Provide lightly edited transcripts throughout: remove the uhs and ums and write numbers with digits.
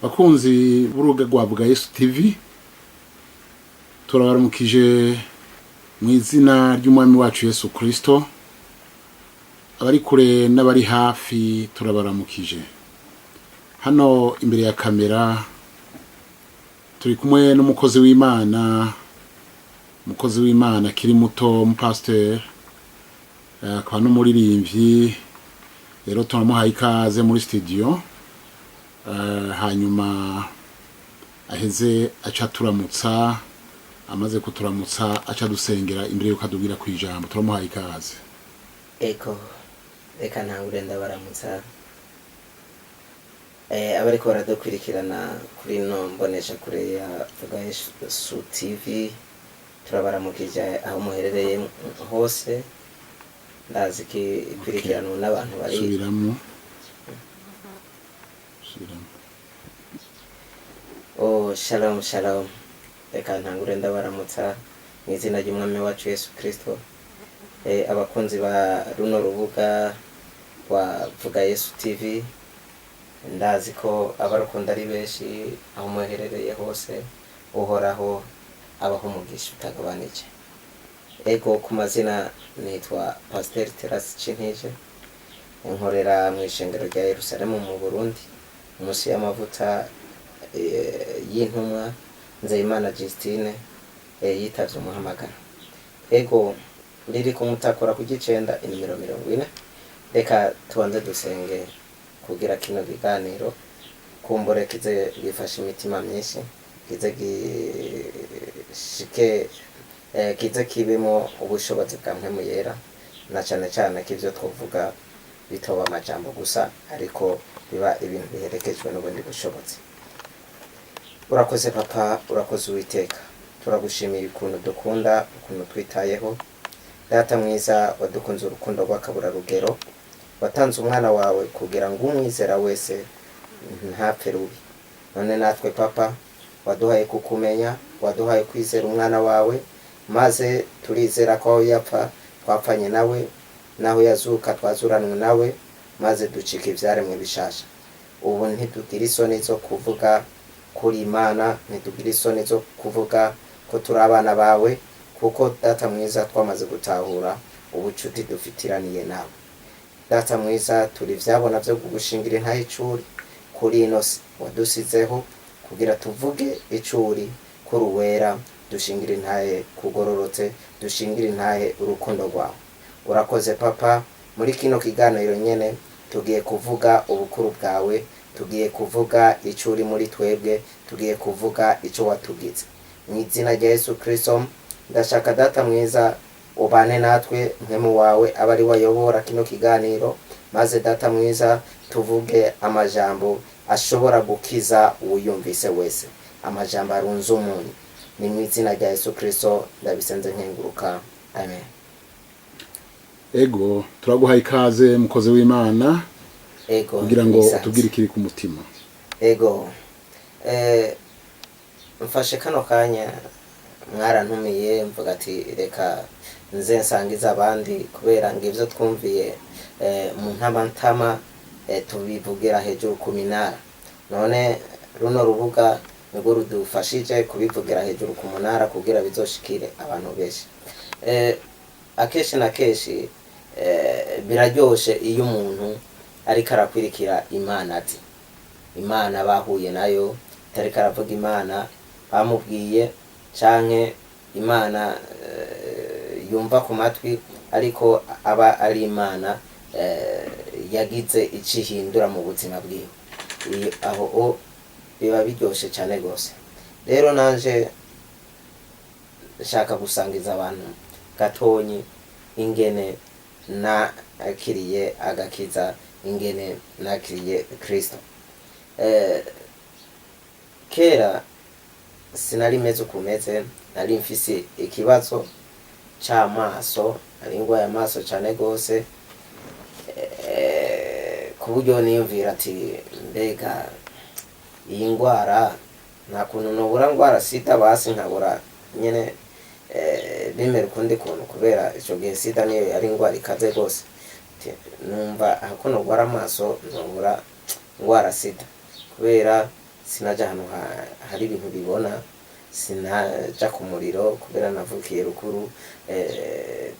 bakunzi b'urubuga rwa Vuga Yesu TV turabaramukije mu izina ry'umwami wacu Yesu Kristo. Abari kure n'abari hafi turabaramukije. Hano imbere ya kamera turi kumwe n'umukozi w'Imana, kiri muto, umupasiteri, akaba n'umuririmbyi. Rero turamuhaye ikaze muri studio. Hanyuma aheze aca turamutsa, amaze kuturamutsa aca dusengera imbere yuko adubwira ku ijambo. Turamuhaye ikaze. Eko reka ntangure ndabaramutsa abariko baradukurikirana kuri no mbonesha kure ya Vuga Yesu TV. Turabaramukije aho muherereye hose. Ndazi ki ikurikirana n'abantu bari subiramo. Shalom shalom. Reka ntangure ndabaramutsa mu izina ry'umwami wacu Yesu Kristo. Abakunzi ba runo rubuga wa Vuga Yesu TV, ndazi ko abarukunda ari benshi aho muherereye hose. Uhoraho abaho umugisha utagabanije. Ego ku mazina nitwa Pasteur Terasi Cintije, nkorera mu ishengero rya Yerusalemu mu Burundi, munsi y'amavuta y'intumwa Nzeyimana Justine yitavye umuhamagaro. Ego riri ku mutakora ku gicenda inimero 40. Reka tubanze dusenge kugira kino biganiro kumbure kize gifasha imitima myinshi, kize gishike kize kibemo ubushobozi bwa Mpwemu Yera, na cyane cyane k'ivyo twovuga bitoba amajambo gusa, ariko biba ibintu biherekejwe n'ubundi bushobozi. Urakoze papa, urakoze Uwiteka. Turagushimiye ukuntu dukunda, ukuntu twitayeho. Data mwiza, wadukunze urukundo rw'akabura rugero, watanze umwana wawe kugira ngo umwizera wese ntapfe rubi. None natwe papa, waduhaye kukumenya, waduhaye kwizera umwana wawe, maze turizera ko aho yapfa twapfanye nawe, naho yazuka twazuranwe nawe, maze ducika ivyaremwe bishasha. Ubu ntitugira isoni zo kuvuga kuri Imana, ntitugira isoni zo kuvuga ko turi abana bawe, kuko data mwiza twamaze gutahura ubucuti dufitiraniye nawe. Data mwiza, turi vyabona vyo kugushingira intahe icuri kuri ino si wadusizeho, kugira tuvuge icuri kuri uwera, dushingira intahe kugororotse, dushingira intahe urukundo rwawe. Urakoze papa, muri kino kiganiro nyene tugiye kuvuga ubukuru bwawe, tugiye kuvuga icuri muri twebwe, tugiye kuvuga ico watugize. Mu izina rya Yesu Kristo ndashaka data mwiza ubane natwe, Mpwemu wawe abari wayobora kino kiganiro, maze data mwiza tuvuge amajambo ashobora gukiza uwuyumvise wese, amajambo arunze umunyu. Ni mu izina rya Yesu Kristo ndabisenze nkenguruka, amen. Ego turaguhaye ikaze mukozi w'Imana. Ego kugira ngo utubwire ikiri ku mutima. Ego mfashe kano kanya mwarantumiye, mvuga ati reka nze nsangiza abandi, kubera ngivyo twumviye mu ntama tubivugira hejuru ku minara. None runo rubuga nirwo rudufashije kubivugira hejuru ku munara kugira bizoshikire abantu benshi. Akeshi na keshi biraryoshe iyo umuntu ariko arakwirikira Imana, ati Imana bahuye nayo, tariko aravuga Imana bamubwiye, canke Imana yumva ku matwi, ariko aba ari Imana yagize icihindura mu buzima bwiwe. Aho biba biryoshe cyane gose. Rero nanje shaka gusangiza abantu gatonyi ingene nakiriye agakiza, ingene nakiriye Kristo. Kera sinari meze ukumeze, nari mfise ikibazo c'amaso, ari ingwa y'amaso cyane gose, ku buryo niyumvira ati mbega iyi ngwara nta kuntu nobura ngwara sida, basi nkabura nyene bimera ukundi kuntu, kubera ico gihe sida niyo yari ingwara ikaze gose. Numva ako nogwara amaso nobura ngwara sida, kubera sinaja ahantu hari ibintu bibona, sinaja ku muriro kubera navukiye rukuru,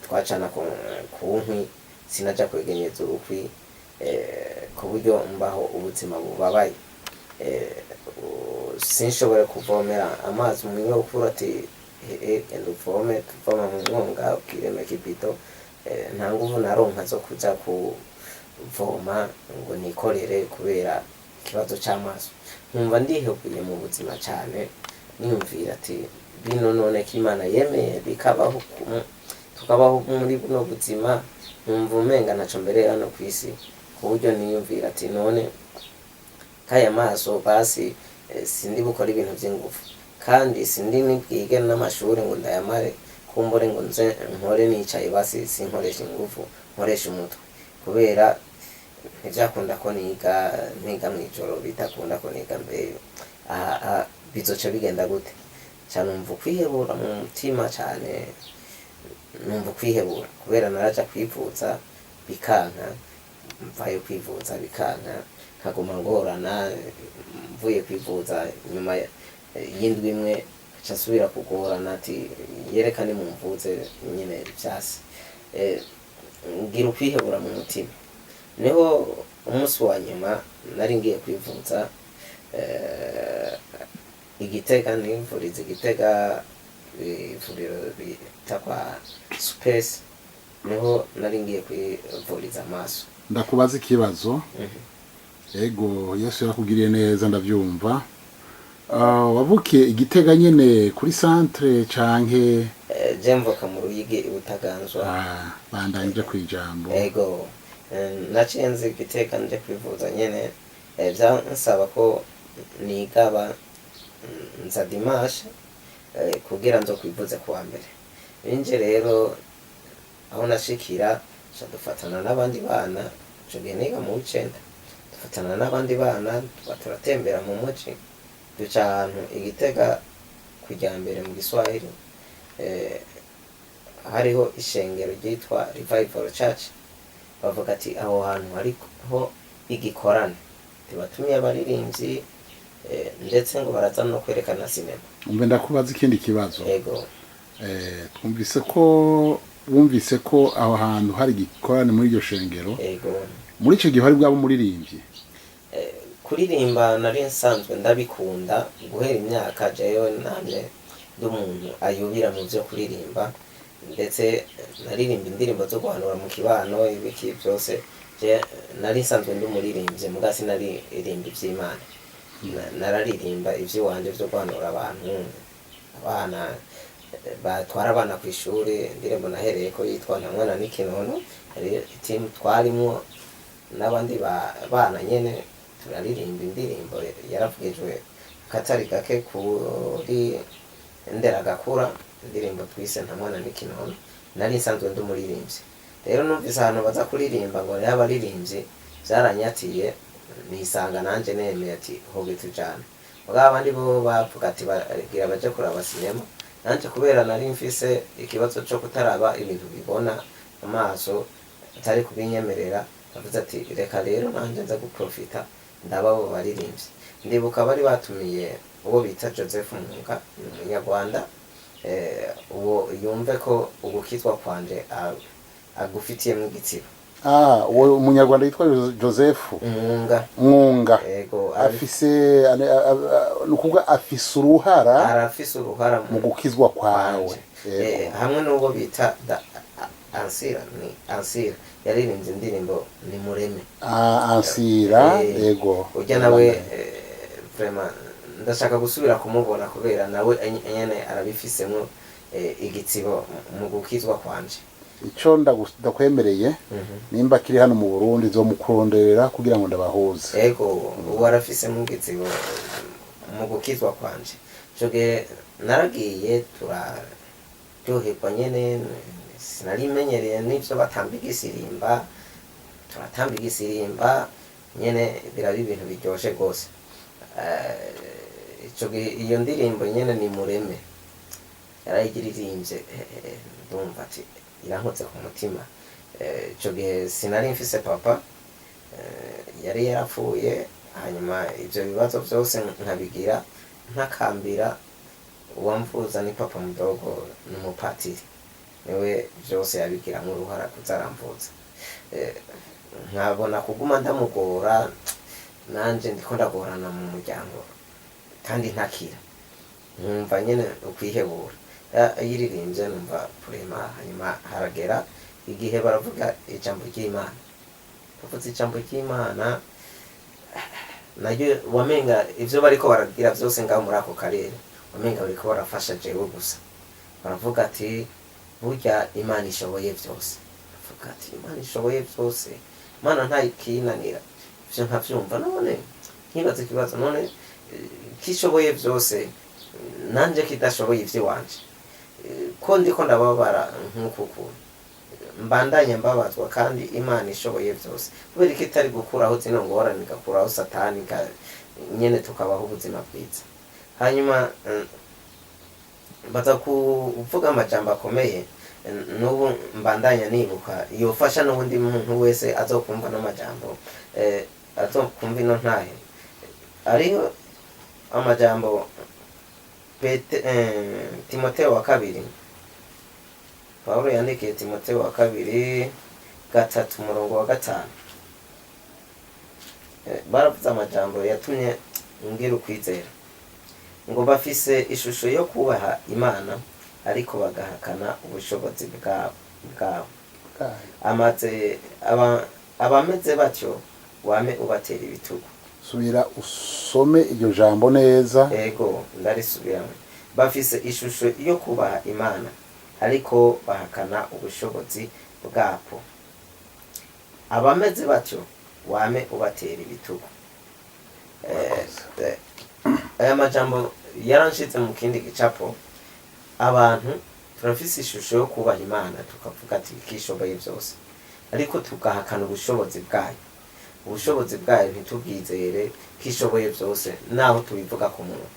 twacana ku nkwi, sinaja kwegenyeza urukwi, ku buryo mbaho ubuzima bubabaye. Sinshobore kuvomera amazi mu nyokuru ati genda uvome, tuvoma mu mwonga ukiremeka ibido, nta nguvu naronka zo kuja kuvoma ngo nikorere kubera ikibazo c'amaso. Nkumva ndihebuye mu buzima cane, niyumvira ati bino none ko Imana yemeye bikabaho, tukabaho muri buno buzima, nkumva umenga naco mbere hano kw'isi, ku buryo niyumvira ati none kaya maso basi sindi bukora ibintu vy'ingufu, kandi sindi nibwige n'amashuri ngo ndayamare, kumbure ngo nze nkore nicaye basi sinkoresha ingufu, nkoresha umutwe, kubera ntivyakunda ko niga mw'ijoro, bitakunda ko niga mbere, bizoca bigenda gute? Ca numva kwihebura mu mutima cane, numva kwihebura kubera naraja kwivuza bikanka, mvayo kwivuza bikanka, nkaguma ngorana, mvuye kwivuza nyuma y'indwi imwe ca nsubira kugorana ati yereka nimumvuze nyene vyase. Ngira ukwihebura mu mutima. Niho umunsi wa nyuma nari ngiye kwivuza Igitega, nivuriza Igitega, ivuriro bita kwa Space, niho nari ngiye kwivuriza amaso. Ndakubaza ikibazo. Ego Yesu yarakugiriye neza ndavyumva. Wavukiye Igitega nyene kuri centre canke? Je mvuka mu Ruyigi Ibutaganzwa. Bandanje kwijambo. Ego nacenze Igitega nje kwivuza nyene, vyansaba ko nigaba nza dimanche kugira nzo kwivuza kuwa mbere. Inje rero aho nashikira dufatana n'abandi bana, ico gihe niga mu w'icenda, dufatana n'abandi bana turatembera mu muci, duca ahantu Igitega kujya mbere mu Giswahili, hariho ishengero ryitwa Revival Church, bavuga ati aho hantu hariho igikorane, tibatumiye abaririmbyi, ndetse ngo baraza no kwerekana sinema. Umbe ndakubaza ikindi kibazo. Ego. Wumvise ko aho hantu hari igikorane muri iryo shengero. Ego. Muri ico gihe hari bwabo muririmbyi? Kuririmba nari nsanzwe ndabikunda, guhera imyaka jeyo namye n'umuntu ayubira mu byo kuririmba, ndetse naririmba indirimbo zo guhanura mu kibano, ibiki byose. Je nari nsanzwe ndumuririmbyi, muga sinaririmba ivy'Imana. Nararirimba ivy'iwanje byo guhanura abantu, abana batwara abana ku ishuri, indirimbo nahereye ko yitwa Nta mwana n'ikinono, hari team twarimo n'abandi bana nyene turaririmba indirimbo yaravugijwe katari gake kuri Nderagakura, indirimbo twise Nta mwana n'ikinono. Nari nsanzwe ndumuririmbyi, rero numvise ahantu baza kuririmba ngo y'abaririmbyi, byaranyatiye, nisanga nanje nemeye ati hoge tujana. Muga abandi bo bavuga ati bagira baje kuraba sinema, nanje kubera nari mfise ikibazo cyo kutaraba ibintu bibona amaso atari kubinyemerera, bavuze ati reka rero nanje nza guprofita ndaba bo baririmbyi. Ndibuka bari batumiye uwo bita Joseph Munga, umunyarwanda, uwo yumve ko ugukizwa kwanje agufitiyemo igitsibo. Uwo umunyarwanda yitwa Joseph Mwunga. Ego. Afise nukuvuga afise uruhara. Arafise uruhara mu gukizwa kwawe. Hamwe n'uwo bita Ansira, yaririmbye indirimbo Ni Mureme. Ansira, ego. Ujya nawe vraiment ndashaka gusubira kumubona kubera nawe nyene arabifisemo igitsibo mu gukizwa kwanje. Ico ndakwemereye nimba kiri hano mu Burundi zo mukurondera kugira ngo ndabahuze. Ego ubu arafise mu gitsibo mu gukizwa kwanje. Joge naragiye turaryoherwa nyene, sinari menyereye n'ivyo batamba igisirimba, turatamba igisirimba nyene, birabi ibintu biryoshe gose. Iyo ndirimbo nyene Ni Mureme yarayigiririmbye, ndumva ati irankotse ku mutima. Ico gihe sinari mfise papa, yari yarapfuye, hanyuma ibyo bibazo byose nkabigira ntakambira uwamvuza ni papa mudogo n'umupatiri niwe byose yabigiramo uruhara kuzaramvuza. Nkabona kuguma ndamugora nanje ndiko ndagorana mu muryango kandi ntakira, nkumva nyene ukwihebura. Yiririmbye numva kurema, hanyuma haragera igihe baravuga ijambo ry'Imana, bavuze ijambo ry'Imana naryo wamenga ivyo bariko baragira vyose ngaho muri ako karere wamenga bariko barafasha jewe gusa. Baravuga ati burya Imana ishoboye vyose, baravuga ati Imana ishoboye vyose, Imana ntayikinanira. Ivyo nkavyumva none nkibaza ikibazo, none kishoboye vyose nanje kidashoboye ivy'iwanje, ko ndiko ndababara nk'uku kuntu mbandanya mbabazwa kandi Imana ishoboye vyose, kubera ko itari gukuraho zino ngorane igakuraho satani nyene tukabaho ubuzima bwiza. Hanyuma baza kuvuga amajambo akomeye, n'ubu mbandanya nibuka yofasha n'ubundi muntu wese azokumva n'amajambo azokumva ino ntahe. Ariho amajambo Timotheo wa kabiri, Pawulo yandikiye Timotheo wa kabiri 3:5. Baravuze amajambo yatumye ngira ukwizera ngo bafise ishusho yo kubaha Imana ariko bagahakana ubushobozi bwabo. Abameze batyo wame ubatera ibitugu. Subira usome iryo jambo neza. Ego ndarisubiramo. Bafise ishusho yo kubaha Imana ariko bahakana ubushobozi bwabo. Abameze batyo wame ubatera ibitugu. Aya majambo yaranshitse mu kindi gicapo. Abantu turafise ishusho yo kubaha Imana tukavuga ati kishoboye byose, ariko tukahakana ubushobozi bwayo. Ubushobozi bwayo ntitubwizere kishoboye byose naho tubivuga ku muntu.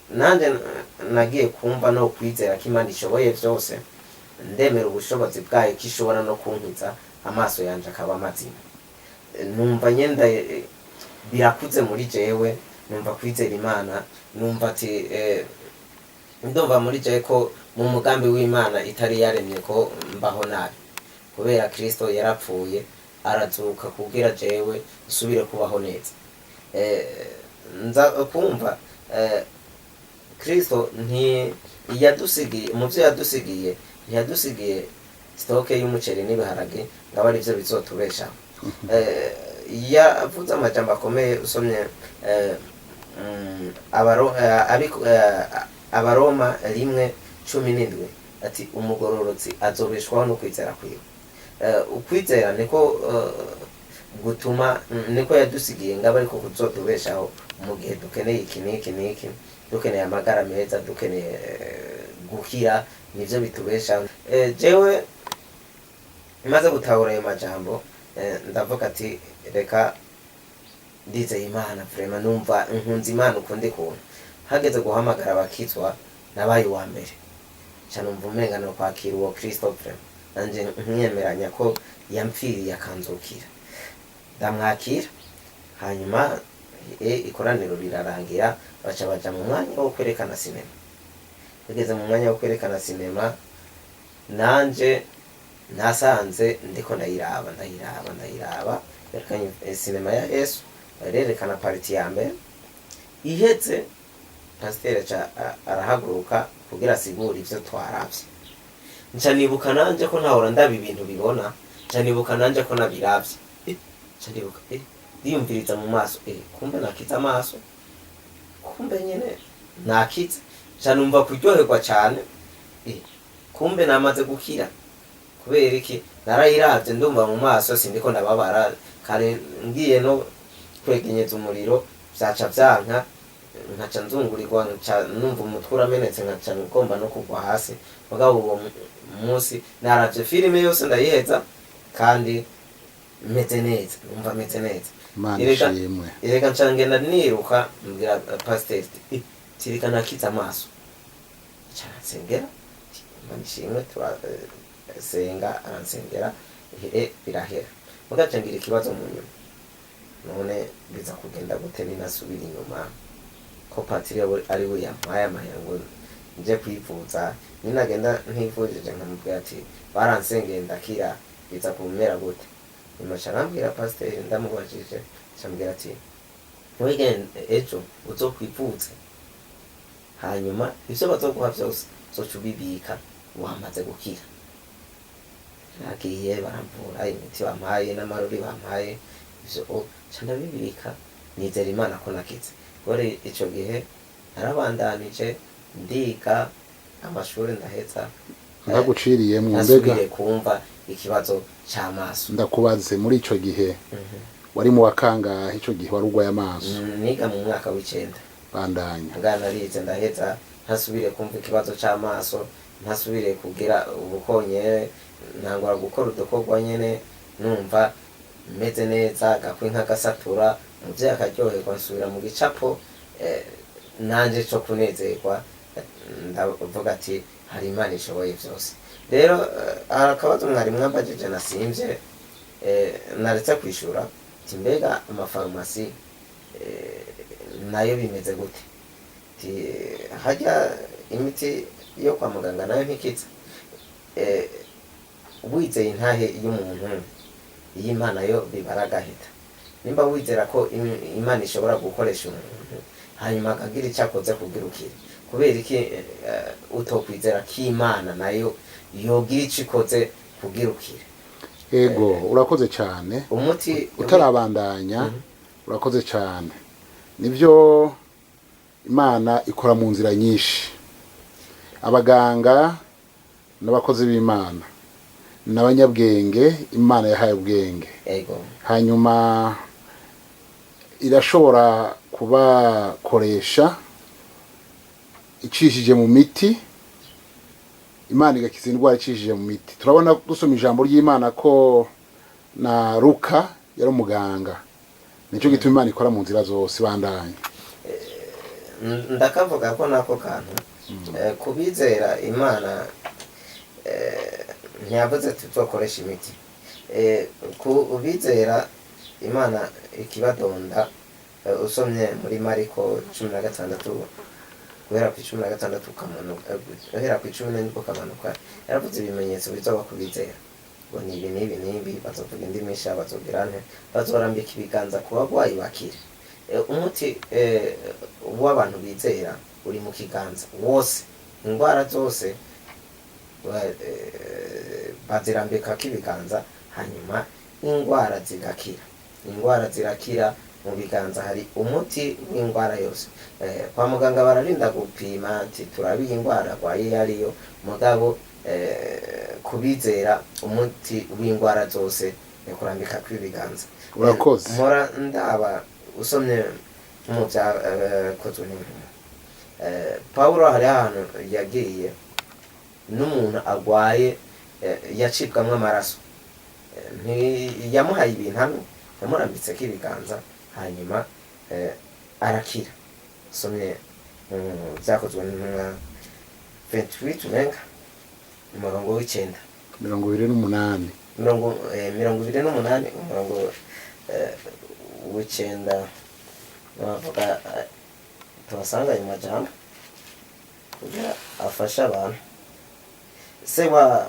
Nanje nagiye kumva no kwizera ko Imana ishoboye byose, ndemera ubushobozi bwayo kishobora no kunkiza amaso yanje akaba mazima. Numva nyenda birakuze muri jewe, numva kwizera Imana, numva ati ndumva muri jewe ko mu mugambi w'Imana itari yaremye ko mbaho nabi, kubera Kristo yarapfuye arazuka kugira jewe isubire kubaho neza. Nza kumva Kristo yadusigiye mu byo yadusigiye, ntiyadusigiye stoke y'umuceri n'ibiharage ngo ari byo bizotubesha. Yavuze amajambo akomeye usomye Abaroma 1:17 ati umugororotsi azobeshwaho no kwizera kwiwe. Ukwizera niko gutuma, niko yadusigiye ngo ariko kuzotubeshaho mu gihe dukeneye iki, dukeneye amagara meza, dukeneye gukira, nivyo bitubeshaho. Jewe maze gutahura ayo majambo ndavuga ati reka ndizeye Imana vraiment, numva nkunze Imana ukundi kuntu. Hageze guhamagara abakizwa nabaye uwa mbere, cyane umva umenga no kwakira uwo Kristo vraiment, nanje nyemeranya ko yampfiriye akanzukira, ndamwakira. Hanyuma ikoraniro rirarangira, baca mu mwanya wo kwerekana sinema. Bageze mu mwanya wo kwerekana sinema, nanje nasanze ndiko ndayiraba yerekanye sinema ya Yesu, barerekana pariti ya mbere. Ihetse pasiteri arahaguruka kugira asigure ivyo twaravye. Nca nibuka nanje ko ntahora ndaba ibintu bibona, nca nibuka nanje ko nabiravye. Nca nibuka ndiyumviriza mu maso, kumbe nakiza amaso, kumbe nyene nakiza. Nca numva kuryoherwa cyane, kumbe namaze gukira. Kubera iki narayiravye ndumva mu maso sindiko ndababara, kare ngiye no kwegenyeza umuriro vyaca vyanka, nkaca nzungurirwa, nca numva umutwe uramenetse, nkaca ngomba no kugwa hasi. Mugabo uwo munsi naravye filime yose ndayiheza kandi meze neza, numva meze neza. Ireka nca ngenda niruka mbwira pasiteri tirika nakiza amaso. Nca nsengera manishimwe senga aransengera, birahera. Mugaca ngira ikibazo mu nyuma. none biza kugenda gute ninasubira inyuma ko patiri ari we yampaye amahera ngo nje kwivuza, ninagenda ntivujije nkamubwira ati baransengeye ndakira, biza kumera gute? Nyuma ca arambwira pasiteri, ndamubajije cambwira ati wigende ejo uzokwivuze, hanyuma ivyo bazoguha vyose uzoca ubibika wamaze gukira. Nagiye baramvura, imiti bampaye n'amarori bampaye ivyo ca ndabibika, nizera Imana ko nakize. Gore ico gihe narabandanije ndiga amashuri ndaheza, ndaguciriyemwo mbega nasubire kumva ikibazo c'amaso. ndakubaze muri ico gihe wari mu wakangahe ico gihe wari urwaye amaso? Niga mu mwaka w'icenda. Bandanya. Nganarize ndaheza ntasubire kumva ikibazo c'amaso, ntasubire kugira ubukonyere, ntangura gukora udukorwa nyene numva meze neza, gakwi nk'agasatura, umuvyeyi akaryoherwa, nsubira mu gicapo, nanje co kunezerwa, ndavuga ati hari Imana ishoboye vyose. Rero hari akabazo mwari mwambajije nasimvye, naretse kwishura ati mbega amafarumasi nayo bimeze gute? Harya imiti yo kwa muganga nayo ntikiza? Wizeye intahe y'umuntu y'Imana yo bibara agahita. Nimba wizera ko Imana ishobora gukoresha umuntu hanyuma akagira icyo akoze kugira ukire, kubera iki utokwizera ko Imana nayo yogira icyo ikoze kugira ukire? Ego urakoze cyane. Umuti utarabandanya urakoze cyane. Nivyo Imana ikora mu nzira nyinshi. Abaganga n'abakozi b'Imana n'abanyabwenge Imana yahaye ubwenge. Ego. Hanyuma irashobora kubakoresha icishije mu miti, Imana igakiza indwara icishije mu miti. Turabona dusoma ijambo ry'Imana ko na Luka yari umuganga, nicyo gituma Imana ikora mu nzira zose. Bandanye. Ndakavuga ko nako kantu kubizera Imana ntiyavuze tuzokoresha imiti. Kubizera Imana ikibadonda, usomye muri Mariko 16 guhera ku 16 ukamanuka, guhera ku 14 ukamanuka, yaravuze ibimenyetso bizoba kubizera ngo ni ibi n'ibi n'ibi, bazovuga indimi nshya, bazogira nte, bazorambika ibiganza ku bagwayi bakire. Umuti w'abantu bizera uri mu kiganza wose, indwara zose bazirambika k'ibiganza, hanyuma indwara zigakira. Indwara zirakira, mu biganza hari umuti w'indwara yose. Kwa muganga bararinda gupima ati turabiye indwara arwaye ariyo, mugabo kubizera umuti w'indwara zose kurambika kw'ibiganza. Urakoze. Mpora ndaba usomye mu byakozwe n'intumwa, Pawulo hari ahantu yagiye n'umuntu agwaye yacibwamwo amaraso, yamuhaye ibintu hano, yamurambitse k'ibiganza, hanyuma arakira. Usomye byakozwe n'intumwa 28 umenga umurongo w'icenda 28 umurongo w'icenda, bavuga tubasanga ayo majambo kugira afasha abantu. Se wa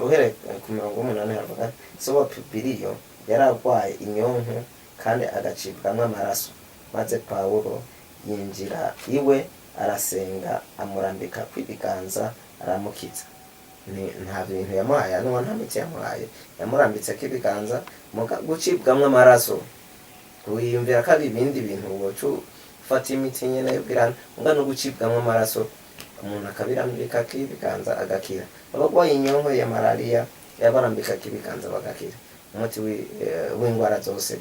uhere ku mirongo 8 havuga se wa Pupiliyo yaragwaye inyonko kandi agacibwamwo amaraso, maze Pawulo yinjira iwe arasenga, amurambika kw'ibiganza aramukiza. Nta bintu yamuhaye hano, nta miti yamuhaye, yamurambitse k'ibiganza, gucibwamwo amaraso wiyumvira ko ari ibindi bintu wocu ufata imiti nyene yubwirana, muga no gucibwamwo amaraso umuntu akabirambika k'ibiganza agakira. Abagwaye inyonko ya malaria yabarambika k'ibiganza bagakira. Umuti w'indwara zose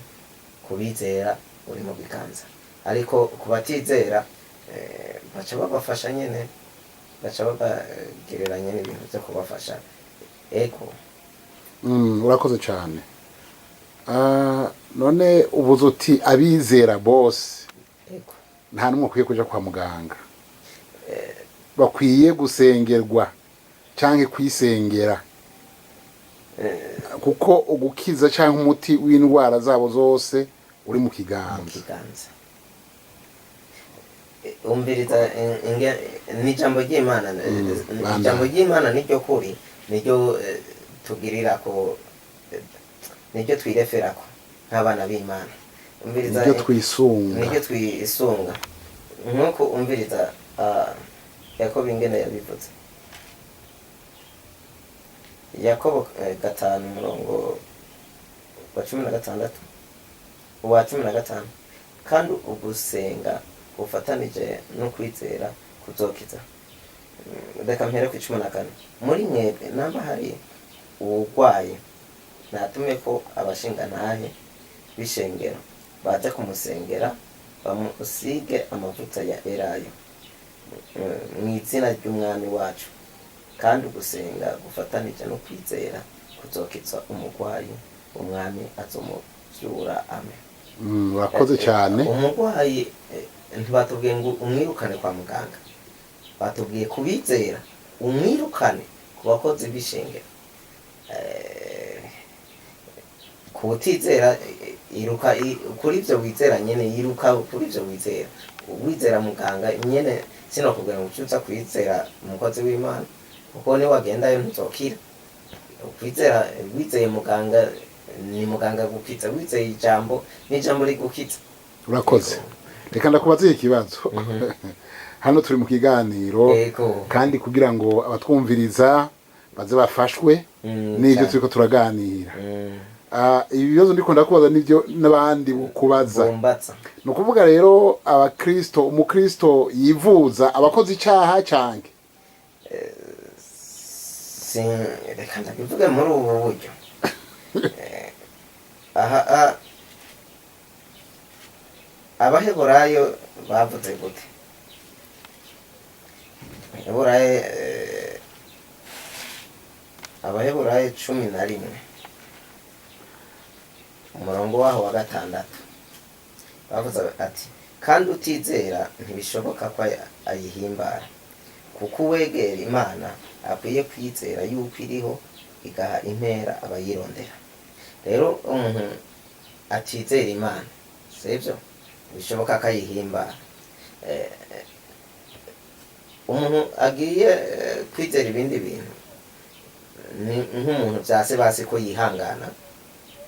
kubizera uri mu biganza, ariko kubatizera baca babafasha nyene, baca babagereranya n'ibintu byo kubafasha. Ego. Urakoze cyane. None ubuze uti abizera bose nta numwe akwiye kuja kwa muganga, bakwiye gusengerwa canke kwisengera, kuko ugukiza canke umuti w'indwara zabo zose uri mu mu kiganza. kiganza. Umviriza n'ijambo ry'Imana, ijambo ry'Imana niryo kuri, niryo tugirirako, niryo twireferako nk'abana b'Imana. Umviriza niryo twisunga, niryo twisunga. Nk'uko umviriza Yakobo ingene yabivuze. Yakobo 5:16 uwa 15, kandi ugusenga ufatanije no kwizera kuzokiza. Reka mpere ku 14. Muri mwebwe namba hari uwugwaye, natume ko abashingantahe b'ishengero baje kumusengera, bamusige amavuta ya elayo mu izina ry'umwami wacu, kandi ugusenga gufatanije no kwizera kuzokiza umugwayi, umwami azomuvyura. Amen. Urakoze cyane. Umugwayi ntibatubwiye ngo umwirukane kwa muganga, batubwiye kubizera umwirukane ku bakozi b'ishengero. Kutizera iruka kuri ivyo wizera nyene, yiruka kuri ivyo wizera. Wizera muganga nyene sinokubwira ngo ucuza kwizera umukozi w'Imana, kuko ni wagendayo ntuzokira. Kwizera wizeye muganga, ni muganga gukiza. Wizeye ijambo, ni ijambo rigukiza. Urakoze. Reka ndakubaza ikibazo. Hano turi mu kiganiro, kandi kugira ngo abatwumviriza baze bafashwe n'ibyo turiko turaganira. Ibibazo ndiko ndakubaza nivyo n'abandi kubaza. No kuvuga rero abakristo, umukristo yivuza abakoze icyaha cyange. Reka ndabivuge muri ubu buryo. Abaheburayo bavuze gute? Abaheburayo 11 umurongo waho wa 6 bavuze ati, kandi utizera ntibishoboka ko ayihimbara, kuko uwegera Imana akwiye kwizera yuko iriho igaha impera abayirondera. Rero umuntu atizera Imana, sivyo bishoboka ko ayihimbara. Umuntu agiye kwizera ibindi bintu, ni nk'umuntu byase basi ko yihangana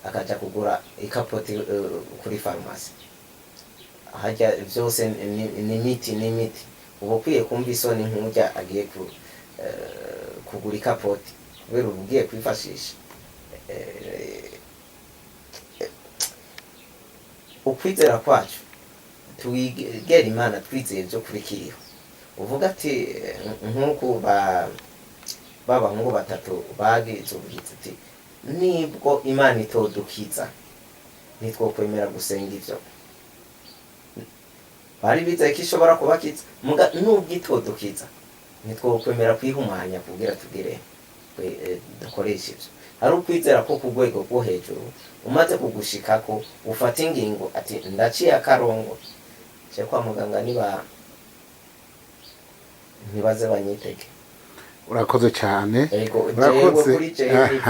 akaja kugura ikapoti kuri farumasi. Hajya byose ni miti. Ubu kwiye kumva isoni nk'ujya agiye kugura ikapoti kubera ugiye kwifashisha. Ukwizera kwacu twigera Imana twizeye byo kurikiriho. Uvuga ati nk'uko b'abahungu batatu bagize ubwiza ati, nibwo Imana itodukiza ntitwokwemera gusenga ivyo. Bari bizeye ko ishobora kubakiza, nubwo itodukiza ntitwokwemera kwihumanya kugira tugire dukoresha ivyo. Hari ukwizera ko ku rwego rwo hejuru, umaze kugushikako ufata ingingo ati ndaciye akarongo cyo kwa muganga, ntibaze banyitege. Urakoze cyane. Urakoze kuri jewe.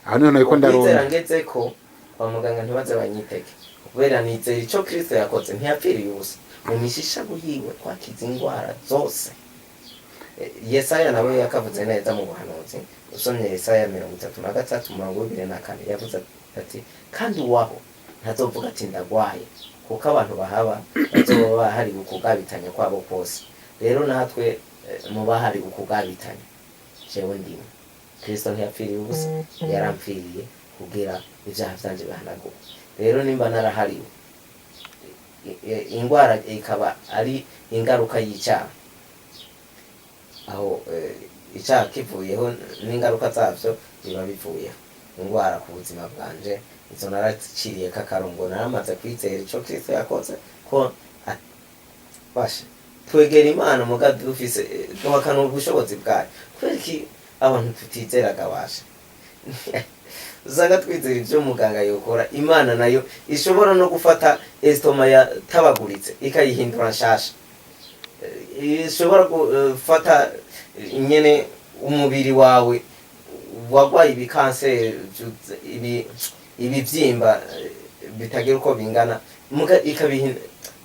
Aho niho niko ndaronka. Kwizera ngeze ko kwa muganga ntibaze banyitege, kubera nizeye ico Kristo yakoze, ntiyapfiriye ubusa. Mu mishisha guhiwe twakiza ingwara zose. Yesaya nawe yakavuze neza mu buhanuzi. Usomye Yesaya 33:24 yavuze ati, kandi waho ntazovuga ati ndagwaye, kuko abantu bahaba bazoba hari ukugabitanya kwabo kose. Rero natwe mu bahari ukugabitanya, jewe ndimo. Kristo ntiyapfiriye ubusa, yarampfiriye kugira ibyaha byanje bihanagurwe. Rero nimba narahariwe, ingwara ikaba ari ingaruka y'icyaha, aho icyaha kivuyeho n'ingaruka zavyo biba bivuyeho. Ingwara ku buzima bwanje izo naraciriye kakarongo, naramaze kwizera ico Kristo yakoze ko bashe twegera Imana mugabo dufise duhakana ubushobozi bwayo. Kubera iki abantu tutizeraga washe? Usanga twizera ivyo muganga yokora, Imana nayo ishobora no gufata estoma yatabaguritse ikayihindura nshasha. Ishobora gufata nyene umubiri wawe wagwaye ibikanseri, ibivyimba bitagira uko bingana muga ikabiha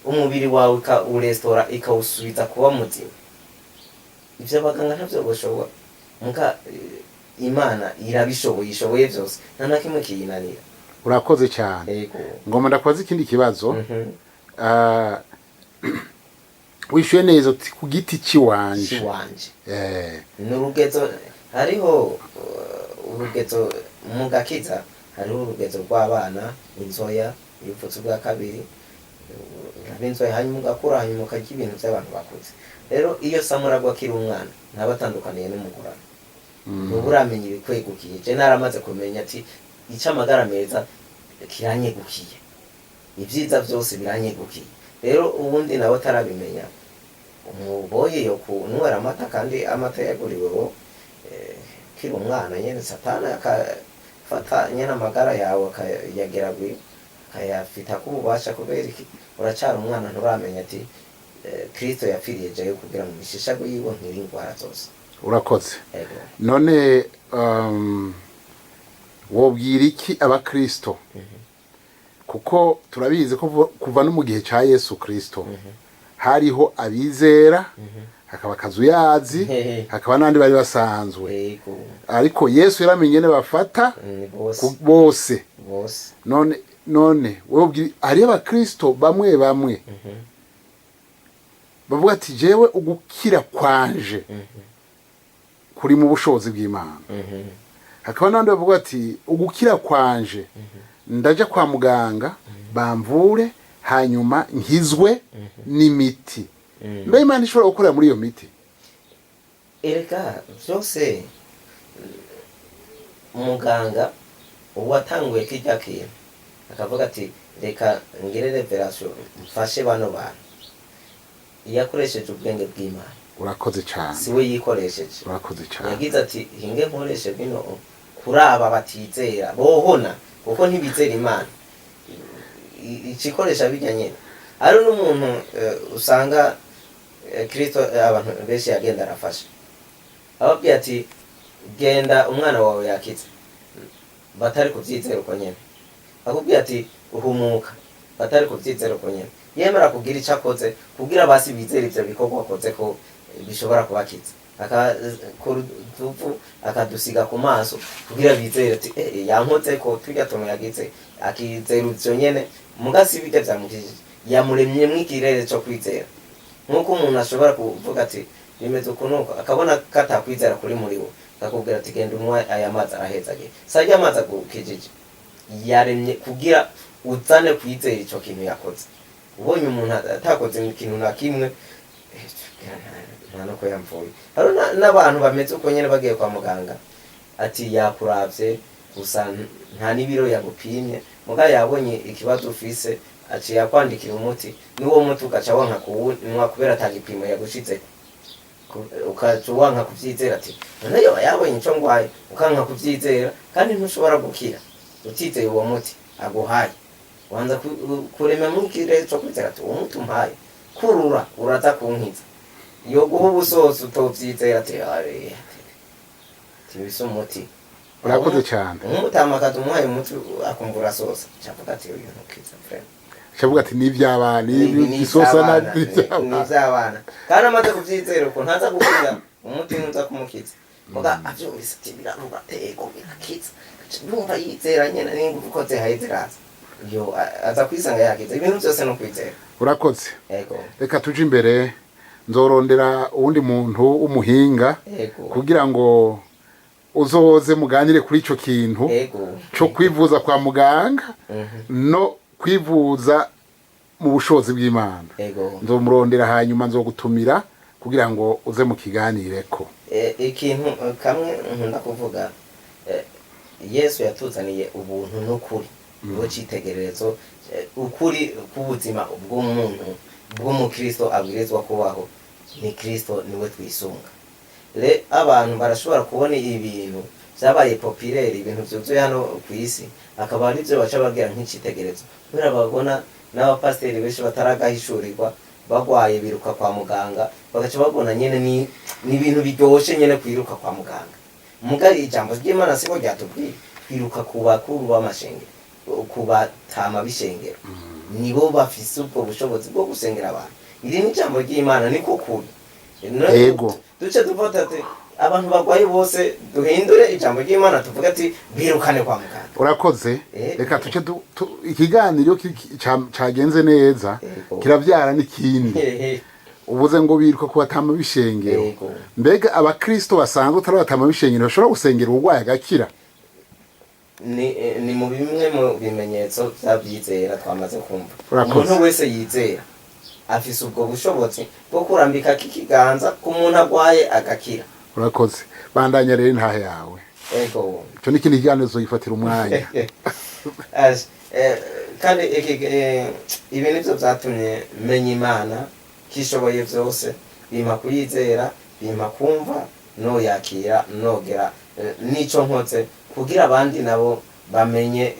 umubiri wawe ikawurestora ikawusubiza kuba muzima. Ivyo abaganga ntavyo boshobora, muga Imana irabishoboye, ishoboye vyose, nta na kimwe kiyinanira. Urakoze cyane. Yego. Ngoma ndakubaza ikindi kibazo. Wishuye neza uti ku giti ciwanje. N'urugezo hariho urugezo mu gakiza, hariho urugezo rw'abana, inzoya, ibipfutsi bwa kabiri, inzoya hanyuma ugakura, hanyuma ukarya ibintu by'abantu bakuze. Rero iyo samuragwa akiri umwana ntabatandukaniye n'umugurano. Ubu uramenye ibikwegukiye. Je naramaze kumenya ati icyo amagara meza kiranyegukiye, ibyiza byose biranyegukiye. Rero ubundi nawe tarabimenya, umuboye yo kunwera amata, kandi amata yaguriwe bo kiri umwana nyene Satani akafata nyene amagara yawe akayageragwi akayafita kububasha, kubera iki uracara umwana nturamenya ati Kristo yapfiriye jayo kugira mu mishishago yiwe nkiri ingwara zose. Urakoze. None wobwira iki abakristo? Kuko turabizi ko kuva no mu gihe cya Yesu Kristo hariho abizera, hakaba kazuyazi, hakaba nandi bari basanzwe, ariko Yesu yaramenye ne bafata bose. None wobwira ari abakristo bamwe bavuga ati jewe ugukira kwanje kuri mu bushobozi bw'Imana. Hakaba nandi bavuga ati ugukira kwanje ndaja kwa muganga bamvure hanyuma nkizwe n'imiti. Mbe Imana ishobora gukora muri iyo miti? Erega byose umuganga uwatanguye kijya kintu akavuga ati reka ngire revelation mfashe bano bantu, yakoresheje ubwenge bw'Imana. Urakoze cyane. Siwe yikoresheje. Urakoze cyane. Yagize ati hinge nkoreshe bino kuraba batizera bohona, kuko ntibizera Imana. Ikikoresha bijyanye ari n'umuntu usanga Kristo abantu benshi yagenda arafasha, ababwiye ati genda umwana wawe yakize, batari kuvyizera uko nyene. Akubwiye ati uhumuka, batari kuvyizera uko nyene. Yemera kugira icakoze kugira basi bizera ivyo bikorwa akoze ko bishobora kubakiza, akadusiga ku maso kugira bizere ati yankoze ko tujya tumuyagize, akizera ivyo nyene. Mugasi bijya vyamukijije, yamuremye mw'ikirere cyo kwizera. Nkuko umuntu ashobora kuvuga ati bimeze ukunuko, akabona katakwizera kuri muri wo, akakubwira ati genda unywa aya mazi arahezage. Sajya amazi agukijije, yaremye kugira uzane kwizera ico kintu yakoze. Ubonye umuntu atakoze ikintu na kimwe nko yamvuye. Haro n'abantu bameze uko nyene bagiye kwa muganga ati yakuravye gusa nta nibiro yagupimye, muga yabonye ikibazo ufise aciye akwandikira umuti, niwo muti ugaca wanka kuwunywa kubera atagipimo yagushize, ukaca wanka kuvyizera ati none yo yabonye ico ngwaye ukanka kuvyizera, kandi ntushobora gukira utizeye uwo muti aguhaye. Wanza kurema mw'ikirere cyo kwizera ati uwo muti umpaye kurura uraza kunkiza. Yo guha ubusozi utovyizera ati tibise umuti. Urakoze cyane. Umutamakaza umuhaye umuti akumbura sosa, cavuga ati uyu ntukiza friend. Cavuga ati ni isosa n'ivyabana. Kandi amaze kuvyizera uko ntaza gukira umuti ntuza kumukiza. Muga avyumvise ati biraruba tego birakiza. Ndumva yizera nyene n'ingufu koze hayiziraza. Yo aza kwisanga yakiza ibintu byose no kwizera. Urakoze. Yego. Reka tuje imbere, nzorondera uwundi muntu umuhinga kugira ngo uzoze muganire kuri ico kintu cyo kwivuza kwa muganga no kwivuza mu bushobozi bw'Imana. Nzomurondera hanyuma nzogutumira kugira ngo uze mu kiganireko. Ikintu kamwe nkunda kuvuga, Yesu yatuzaniye ubuntu n'ukuri, niwo citegererezo ukuri k'ubuzima bw'umuntu bw'umukristo abwirizwa kubaho. Ni Kristo niwe twisunga. Abantu barashobora kubona ibintu byabaye populaire, ibintu byuzuye hano ku isi, akaba ari byo baca bagira nk'icitegerezo. Kubera babona n'abapasiteri benshi bataragahishurirwa bagwaye biruka kwa muganga, bagaca babona nyene ni ibintu biryoshe nyene kwiruka kwa muganga. Muga ijambo ry'Imana siko ryatubwiye kwiruka ku bakuru b'amashengero, kubatama b'ishengero nibo bafise ubwo bushobozi bwo gusengera abantu. Iri ni ijambo ry'Imana, niko kuri. Yego. Duce dufata ati abantu barwaye bose duhindure ijambo ry'Imana, tuvuga ati birukane kwa muganga. Urakoze. Reka tuce ikiganiro cagenze neza kiravyara n'ikindi. Ubuze ngo biruka kubatama b'ishengero. Mbega abakristo basanzwe batarabatama b'ishengero bashobora gusengera urwaye agakira? Ni mu bimwe mu bimenyetso by'abyizera twamaze kumva. Umuntu wese yizera afise ubwo bushobozi bwo kurambika ikiganza ku muntu arwaye agakira. Urakoze. Bandanya rero intahe yawe. Ego. Cyo n'ikindi kiganiro zoyifatira umwanya. Kandi ibi nivyo vyatumye menya Imana kishoboye vyose, bimpa kuyizera, bimpa kumva no yakira nogera nico nkoze kugira abandi nabo bamenye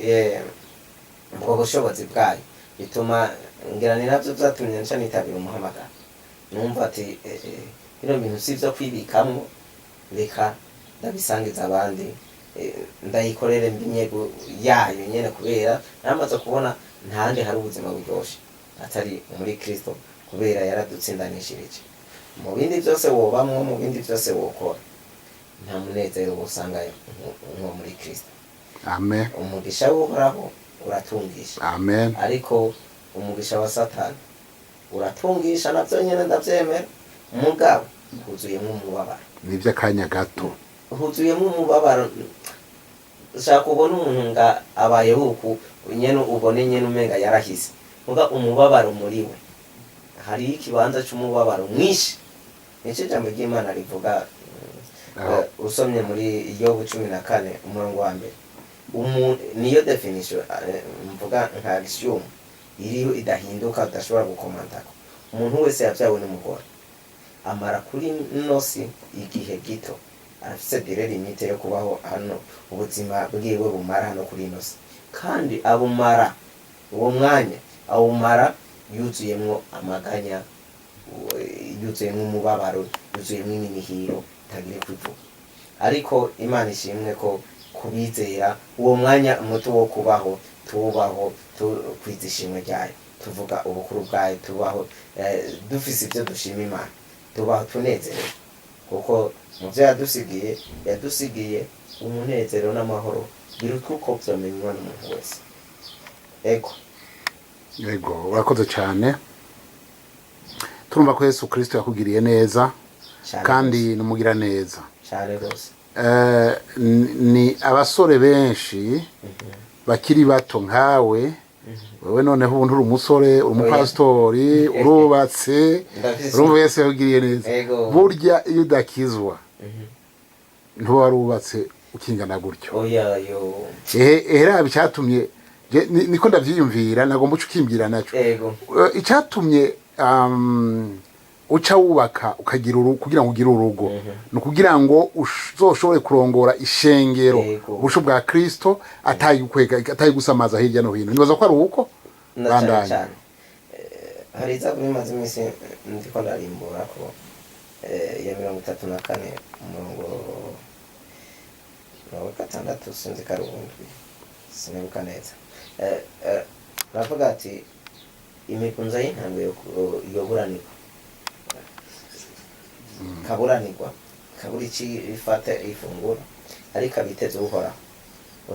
ubwo bushobozi bwayo. Bituma ngira ni navyo vyatumye nca nitabira umuhamagaro. Numva ati bino bintu sivyo kwibikamwo, reka ndabisangiza abandi, ndayikorere mbinyego yayo nyene, kubera namaze kubona ntahandi hari ubuzima buryoshe atari muri Kristo, kubera yaradutsindanishirije. Mu bindi byose wobamwo, mu bindi byose wokora, nta munezero usanga nko muri Kristo. Amen. Umugisha w'Uhoraho uratungisha. Amen. Ariko umugisha wa Satani uratungisha, navyo nyene ndavyemera, mugabo huzuyemwo umubabaro. Nivyo akanya gato. Huzuyemwo umubabaro. Ushaka ubona umuntu nga abaye huku nyene ubone nyene umenga yarahise, muga umubabaro muri we hari ikibanza cy'umubabaro mwinshi. Nico ijambo ry'Imana rivuga. Usomye muri Yobu 14 umurongo wa mbere, niyo definition mvuga nka axiom iriho idahinduka, udashobora gukomantako. Umuntu wese yavyawe n'umugore amara kuri nosi igihe gito, afise dire limite yo kubaho hano, ubuzima bwiwe bumara hano kuri nosi, kandi abumara uwo mwanya awumara yuzuyemwo amaganya, yuzuyemwo umubabaro, yuzuyemwo imihiro tagire kwivuga. Ariko Imana ishimwe ko kubizera uwo mwanya muto wo kubaho tubaho kwizishimwe ryayo, tuvuga ubukuru bwayo, tubaho dufise ibyo dushima Imana, tubaho tunezerewe, kuko mu byo yadusigiye umunezero n'amahoro biruta uko vyamenywa n'umuntu wese. Ego, urakoze cyane. Turumva ko Yesu Kristo yakugiriye neza kandi numugira neza cyane rwose. Ni abasore benshi bakiri bato nkawe, wewe noneho ubu nturi umusore, uri umupasitori, urubatse, urumva Yesu yakugiriye neza. Burya iyo udakizwa ntuba warubatse ukingana gutyo. Era cyatumye niko ndavyiyumvira, nagomba ukimbwira naco icyatumye uca wubaka ukagira kugira ngo ugire urugo, no kugira ngo uzoshobore kurongora ishengero ubusho bwa Kristo atayigusamaza hirya no hino. Nibaza ko ari uko bandanye. Hari zaburi maze imisi ndiko ndarimbura ko ya 34 umurongo wa 6 sinzi karubundwi sinibuka neza. Ravuga ati imikunza y'intango yoburanirwa, kaburanirwa kaburi iki ifata ifungura, ariko abiteze Uhoraho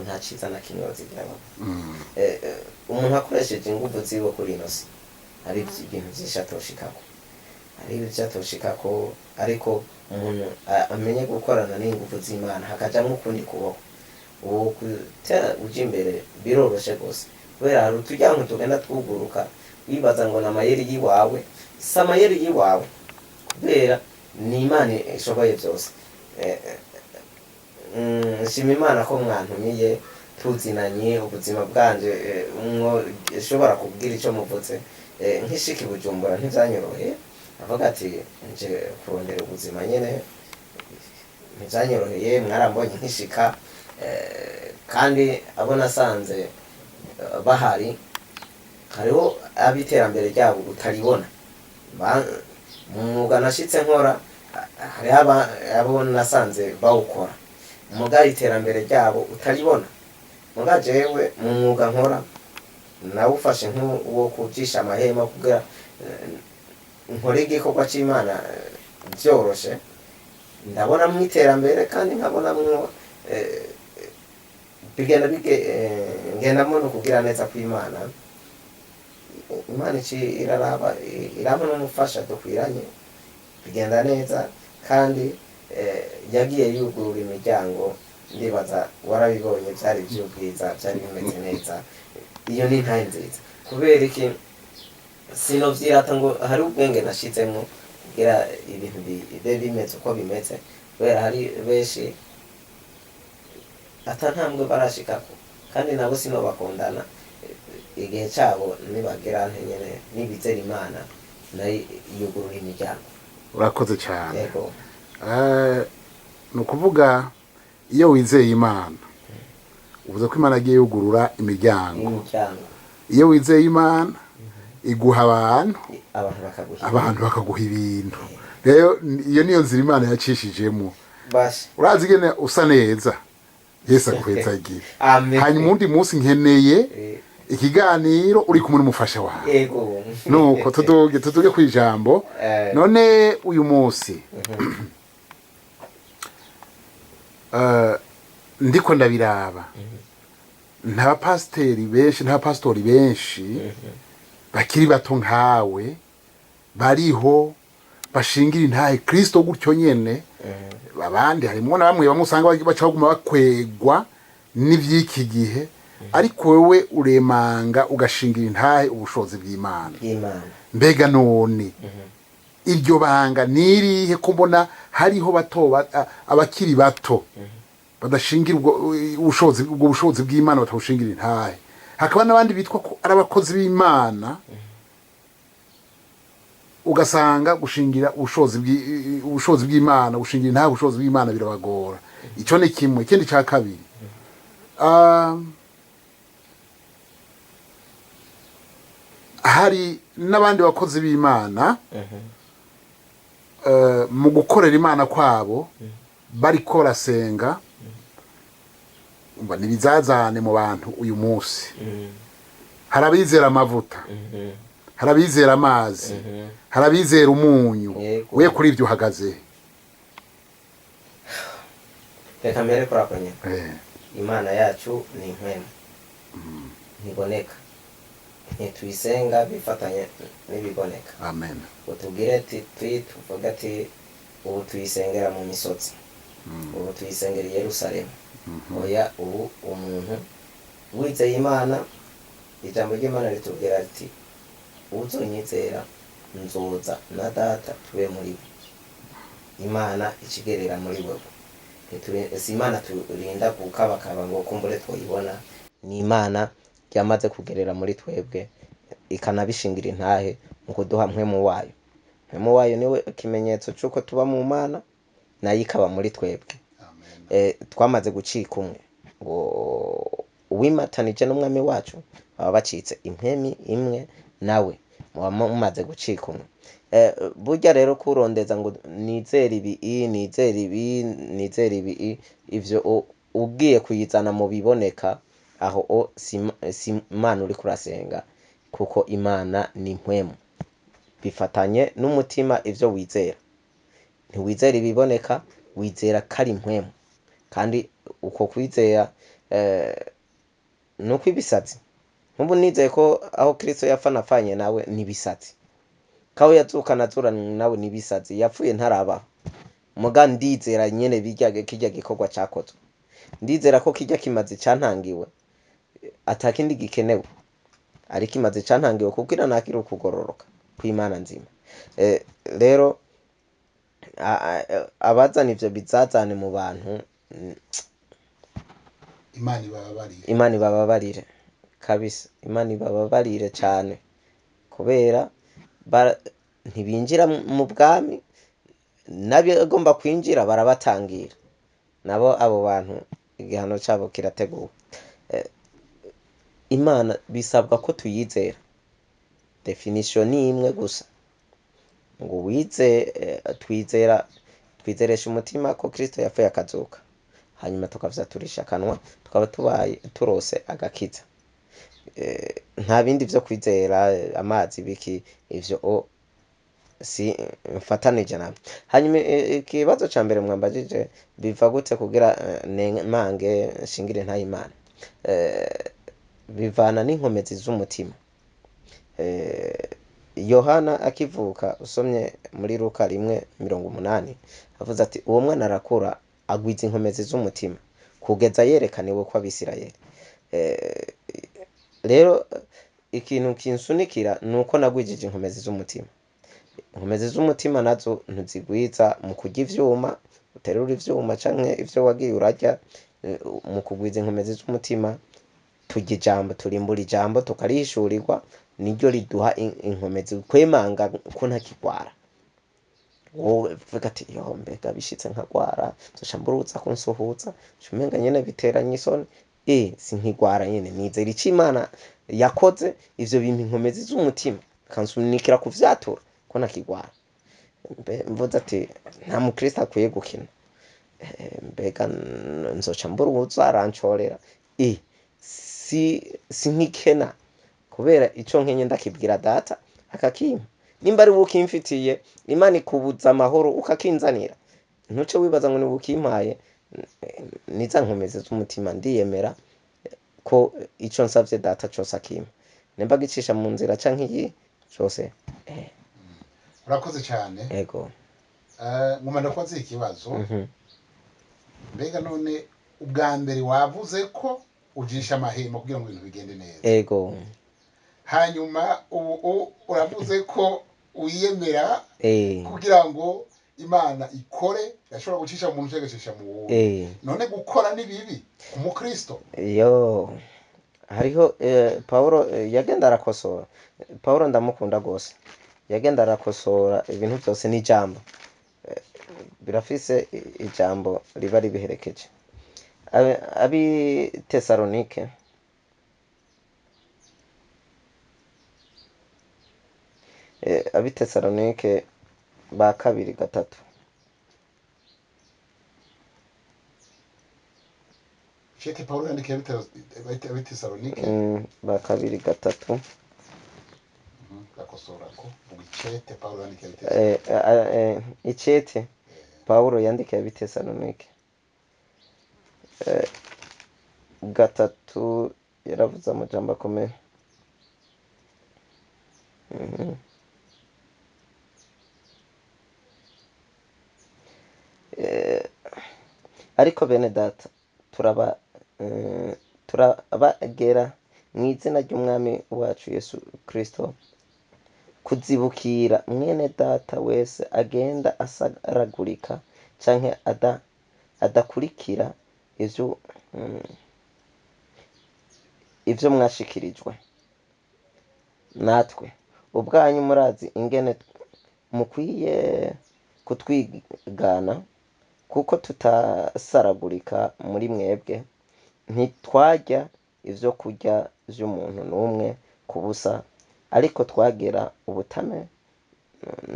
nta ciza na kimwe bazigira. Umuntu akoresheje ingufu ziwe kuri inosi hari ibintu byinshi atoshikako, ariko umuntu amenye gukorana n'ingufu z'Imana hakajamwo ukundi kubaho, uwo kutera uja imbere biroroshe gose, kubera hari utujyango tugenda twuguruka wibaza ngo namayeri yiwawe, samayeri yiwawe, kubera ni Imana ishoboye byose. Nshima Imana ko mwantumiye tuzinanye ubuzima bwanje, ishobora kubwira ico muvutse nk'ishiki Bujumbura ntivyanyoroheye, avuga ati nje kurondera ubuzima nyene ntivyanyoroheye, mwarambonye nk'ishika, kandi abo nasanze bahari hariho abiterambere ryabo utaribona. Mu mwuga nashitse nkora hari abo nasanze bawukora, umugabo iterambere ryabo utaribona, muga jewe mu mwuga nkora nawufashe nk'uwo kujisha amahema kugira nkore igikorwa c'Imana byoroshe, ndabona mu iterambere kandi nkabona mu ngendamo no kugira neza kw'Imana. Imana iraba n'umufasha dukwiranye bigenda neza, kandi yagiye yugurura imiryango. Ndibaza warabibonye byari by'ubwiza, byari bimeze neza. Iyo ni ntaye nziza, kubera iki sinovyirata ngo hari ubwenge nashizemo kugira ibintu bibe bimeze uko bimeze, kubera hari benshi ata ntambwe barashikako, kandi nabo sinobakundana. Igihe cyabo nibagera nyene nibizera Imana nayo yugurura imiryango. urakoze cyane. Yego. Ni ukuvuga iyo wizeye Imana uvuze ko Imana agiye yugurura imiryango. Iyo wizeye Imana iguha abantu bakaguha ibintu. Rero iyo niyo nzira Imana yacishijemo. Urazi gene usa neza, Yesu akwetsagira. Hanyuma undi munsi nkeneye ikiganiro uri kumwe n'umufasha wawe. Yego. Nuko tutuge kwijambo. None uyu munsi ndiko ndabiraba, nta pastori benshi bakiri bato nkawe bariho bashingira intahe Kristo gutyo nyene. Abandi harimo na bamwe bamusanga baca baguma bakwegwa n'ivyiki gihe, ariko wewe uremanga ugashingira intahe ubushobozi bw'Imana. Mbega none iryo banga nirihe ko mbona hariho abakiri bato badashingira ubwo bushobozi bw'Imana, batawushingira intahe? Hakaba n'abandi bitwa ko ari abakozi b'Imana, ugasanga gushingira ubushobozi bw'Imana, gushingira intahe ubushobozi bw'Imana birabagora. Icyo ni kimwe. Ikindi cya kabiri, hari n'abandi bakozi b'Imana mu gukorera Imana kwabo bariko barasenga, nibizazane mu bantu uyu munsi. Hari abizera amavuta, hari abizera amazi, hari abizera umunyu. We kuri ibyo uhagaze? Reka mbere kurakonye. Imana yacu ni impwemu, ntiboneka, ntituyisenga bifatanye n'ibiboneka. Amen. Utubwire tuvuga ati ubu tuyisengera mu misozi, ubu tuyisengera i Yerusalemu. Oya, ubu umuntu wizeye Imana, ijambo ry'Imana ritubwira ati uzonyizera nzoza na Data tube muri we. Imana ikigerera muri wewe. Si Imana turinda gukabakaba ngo kumbure twayibona, ni Imana yamaze kugerera muri twebwe, ikanabishingira intahe mu kuduha mpwemu wayo. Mpwemu wayo niwe ikimenyetso cy'uko tuba mu Mana, nayo ikaba muri twebwe. Twamaze gucika umwe, ngo uwimatanije n'umwami wacu baba bacitse impwemi imwe nawe, muba mumaze gucika umwe. Burya rero kurondeza ngo nizere ibi ivyo ubwiye kuyizana mu biboneka, aho si Imana uri kurasenga, kuko Imana ni impwemu. Bifatanye n'umutima ivyo wizera. Ntiwizera ibiboneka, wizera kari impwemu. Kandi uko kwizera nuko ibisazi. Nkubu nizeye ko aho Kristo yapfanapfanye nawe nibisazi, kaho yazukana nawe nibisazi, yapfuye ntarabaho. Muga ndizera nyene kirya gikorwa cyakozwe. Ndizera ko kirya kimaze cantangiwe, atakindi gikenewe, ari kimaze cantangiwe kugira nakira ukugororoka kw'Imana nzima. Rero abazana ivyo bizazane mu bantu, Imana ibababarire kabisa. Imana ibababarire cyane, kubera ntibinjira mu bwami, n'abagomba kwinjira barabatangira. Nabo abo bantu igihano cyabo kirateguwe. Imana bisabwa ko tuyizera. Definition ni imwe gusa, ngo twizeresha umutima ko Kristo yapfuye akazuka, hanyuma tukavyaturisha akanwa tukaba tubaye turose agakiza. Nta bindi vyo kwizera amazi biki ivyo si mfatanije navyo. Hanyuma ikibazo ca mbere mwambajije biva gute kugira nemange nshingire nta Imana. Bivana n'inkomezi z'umutima. Yohana akivuka usomye muri Luka 1:80 avuze ati uwo mwana arakura agwiza inkomezi z'umutima kugeza yerekaniwe ko Abisirayeli. Rero ikintu kinsunikira nuko nagwijije inkomezi z'umutima. Inkomezi z'umutima nazo ntuzigwiza mu kurya ivyuma, uterura ivyuma canke ivyo wagiye urarya. Mu kugwiza inkomezi z'umutima turya ijambo, turimbura ijambo tukarihishurirwa, niryo riduha inkomezi kwemanga ko ntakigwara. Wowe vuga ati yo mbega bishitse nkagwara zoca mburuza kunsuhuza cumenga nyene biteranye isoni sinkigwara nyene nizera ico Imana yakoze, ivyo bimpa inkomezi z'umutima kansunikira kuvyatura ko ntakigwara. Mvuze ati nta mukristo akwiye gukina, mbega nzoca mburuza arancorera sinkikena kubera ico nkenye ndakibwira data akakimpa. Nimba ari ukimfitiye Imana ikubuza amahoro ukakinzanira, ntuce wibaza ngo ni ukimpaye. Niza nkomezi z'umutima ndiyemera ko ico nsavye data cose akimpa, nimba gicisha mu nzira canke iyi cose. Urakoze cyane. Ego. Ngoma ndakoze ikibazo. Mbega none ubwa mbere wavuze ko ujisha amahema kugira ngo ibintu bigende neza. Ego. Hanyuma uravuze ko uyemera kugira ngo Imana ikore yashobora gucisha mu muntu cyagacisha mu wundi. None gukora ni bibi ku mukristo? Yo hariho Paulo yagenda arakosora. Paulo ndamukunda gose, yagenda arakosora ibintu byose n'ijambo. Birafise ijambo riba ribiherekeje. Abi Tesalonike Abitesalonike ba 2:3 Chete Paulo yandikiye Abitesalonike ba 2:3 gakosora ko ubicete Paulo yandikiye icete Paulo yandikiye Abitesalonike 3 yaravuze amajambo akomeye. Ariko bene data turabagera mu izina ry'umwami wacu Yesu Kristo kuzibukira mwene data wese agenda asaragurika canke adakurikira ivyo mwashikirijwe. Natwe ubwanyu murazi ingene mukwiye kutwigana, kuko tutasaragurika muri mwebwe, ntitwarya ivyo kurya vy'umuntu n'umwe ku busa, ariko twagera ubutame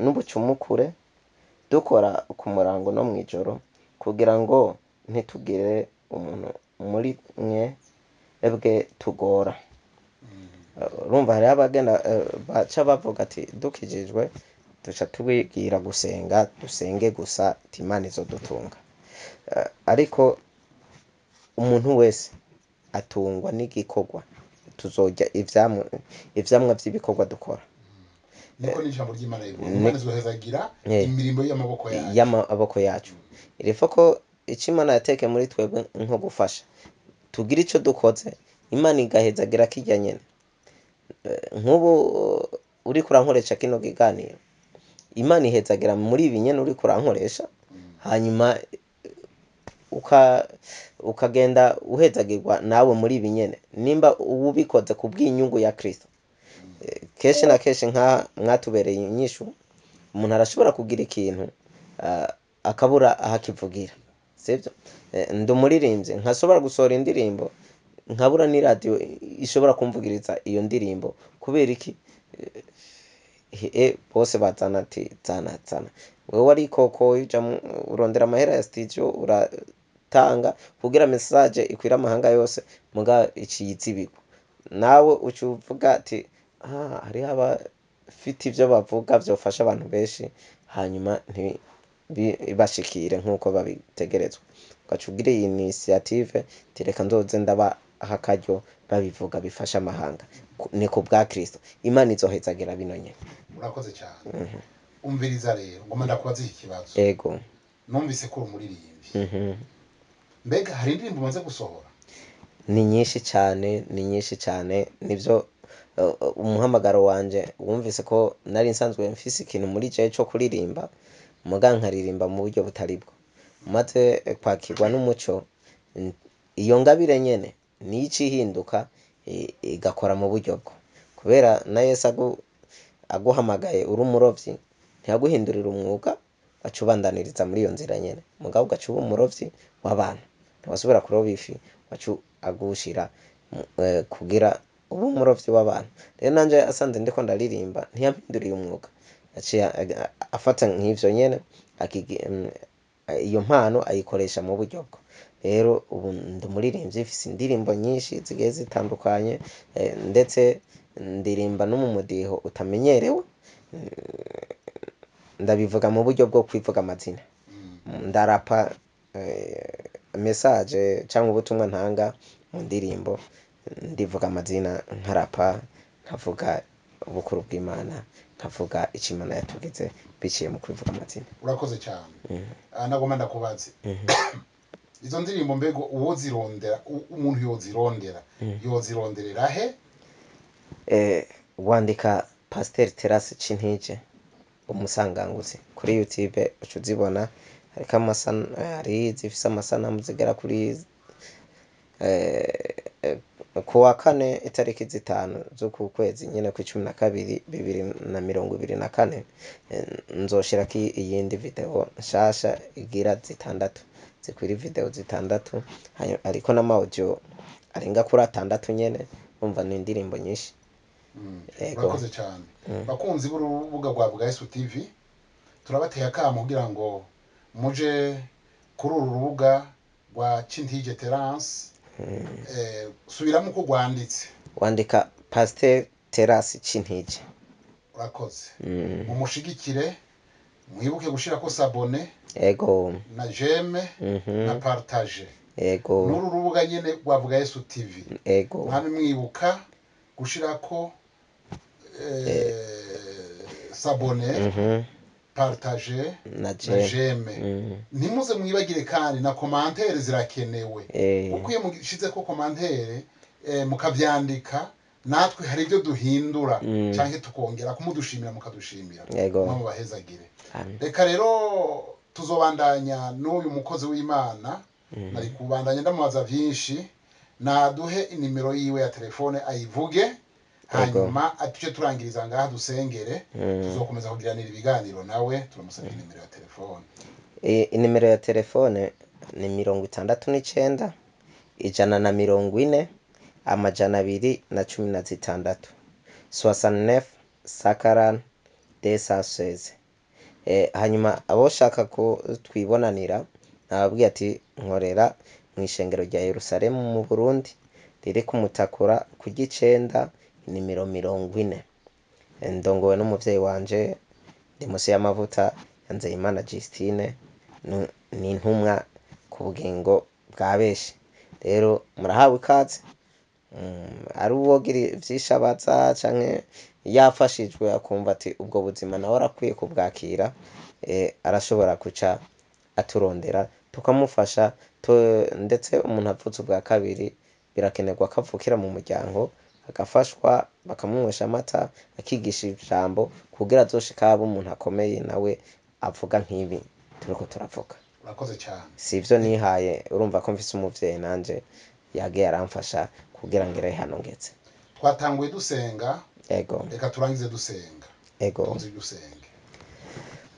n'ubucumukure dukora ku murango no mw'ijoro, kugira ngo ntitugire umuntu muri mwebwe tugora. Urumva hariho abagenda baca bavuga ati dukijijwe duca tubwira gusenga, dusenge gusa Imana izodutunga. Ariko umuntu wese atungwa n'igikorwa, tuzorya ivyamwa vy'ibikorwa dukora. Niko n'ijambo ry'Imana rivuga, Imana izohezagira imirimo y'amaboko yacu. Irifo ko ico Imana yateke muri twebwe nko gufasha, tugira ico dukoze Imana igahezagira kirya nyene. Nk'ubu uriko urankoresha kino kiganiro, Imana ihezagira muri ibi nyene uriko urankoresha, hanyuma ukagenda uhezagirwa nawe muri ibi nyene, nimba ubikoze ku bw'inyungu ya Kristo. Kenshi na kenshi mwatubereye inyishu, umuntu arashobora kugira ikintu akabura ahakivugira, sivyo? Ndi umuririmbyi nkashobora gusohora indirimbo nkabura n'iradio ishobora kumvugiriza iyo ndirimbo. Kubera iki? Bose bazana ati zana wewe ariko ko uja urondera amahera ya studio gutanga kugira message ikwira amahanga yose muga iciyizibirwa nawe ucuvuga ati hariho abafite ivyo bavuga vyofasha abantu benshi hanyuma bashikire nk'uko babitegerezwa ugaca ugira iyi initiative tireka nzoze ndabaha akaryo babivuga bifasha amahanga ni ku bwa Kristo Imana izohezagira bino nyene. Urakoze cyane. Umviriza rero ngoma ndakubaza iki kibazo. Ego. Numvise ko umuririmbyi. Mbega hari indirimbo umaze gusohora? Ni nyinshi cyane nivyo umuhamagaro wanje wumvise ko nari nsanzwe mfise ikintu muri jewe cyo kuririmba muga nkaririmba mu buryo butari bwo maze kwakirwa n'umuco iyo ngabire nyene nici hinduka igakora mu buryo bwo kubera na Yesu aguhamagaye uri umurovyi ntiyaguhindurira umwuga acubandaniriza muri iyo nzira nyene mugabo ugacuba umurovyi w'abantu ntiwasubira kuroba ifi wacu agushira kugira ubu umurovyi w'abantu rero nanje asanze ndiko ndaririmba ntiyampinduriye umwuga aciye afata nk'ivyo nyene iyo mpano ayikoresha mu buryo bwo rero ubu ndumuririmbyi mfise indirimbo nyinshi zigiye zitandukanye ndetse ndirimba no mu mudiho utamenyerewe ndabivuga mu buryo bwo kwivuga amazina ndarapa message cyangwa ubutumwa ntanga mu ndirimbo ndivuga amazina nkarapa nkavuga ubukuru bw'Imana nkavuga icimana yatugize biciye mu kwivuga amazina. Urakoze cyane. Nagoma ndakubaze. Izo ndirimbo mbego uwo zirondera umuntu yozironderera he? Wandika Pasteur Terence Cintije umusanganguzi kuri YouTube ucuzibona ariko hari zifise amasanamu zigera kuri kuwa kane itariki 5 z'uku kwezi nyene ku 12 2024 nzoshirako iyindi video nshasha igira zitandatu zikwira video zitandatu ariko n'amaudio arenga kuri 6 nyene umva ni indirimbo nyinshi. Urakoze cyane. Bakunzi b'urubuga rwa Yesu TV turabateye akamo kugira ngo muje kuri uru rubuga rwa Cintije Terence subiramo ko gwanditse wandika Pasteur Terence Cintije. Urakoze. Mumushigikire mwibuke gushira ko s'abonner na j'aime na partager n'uru rubuga nyene rwa Yesu TV mwami mwibuka gushira ko s'abonner partager na j'aime ntimuze mwibagire kandi na commentaire zirakenewe uko iyo mushize ko commentaire mukavyandika natwe hari ibyo duhindura canke tukongera kumudushimira mukadushimira mu bahezagire. Reka rero tuzobandanya n'uyu mukozi w'Imana nari kubandanya ndamubaza vyinshi naduhe inimero yiwe ya telefone ayivuge hanyuma atuce turangiriza ngaha dusengere tuzokomeza kugiranira ibiganiro nawe turamusaba inimero ya telefone. Inimero ya telefone ni 69 140 216 69 sakaran desaseze. Hanyuma aboshaka ko twibonanira nababwiye ati nkorera mu ishengero rya Yerusalemu mu Burundi riri kumutakura ku gicenda nimero 40 ndongowe n'umuvyeyi wanje ndi musi y'amavuta yanze Imana Justine ni intumwa ku bugingo bwa beshi rero murahawe ikaze ari uwogira vyishabaza canke yafashijwe akumva ati ubwo buzima nawe arakwiye kubwakira arashobora kuca aturondera tukamufasha ndetse umuntu avutse ubwa kabiri birakenerwa kavukira mu muryango agafashwa bakamunywesha amata akigisha ijambo kugira azoshika abo umuntu akomeye nawe avuga nk'ibi turiko turavuga. Urakoze cyane. Sivyo nihaye urumva ko mfise umuvyeyi nanje yagiye aramfasha kugira ngere hano ngeze. Twatanguye dusenga reka turangize dusenga. Tunzi dusenge.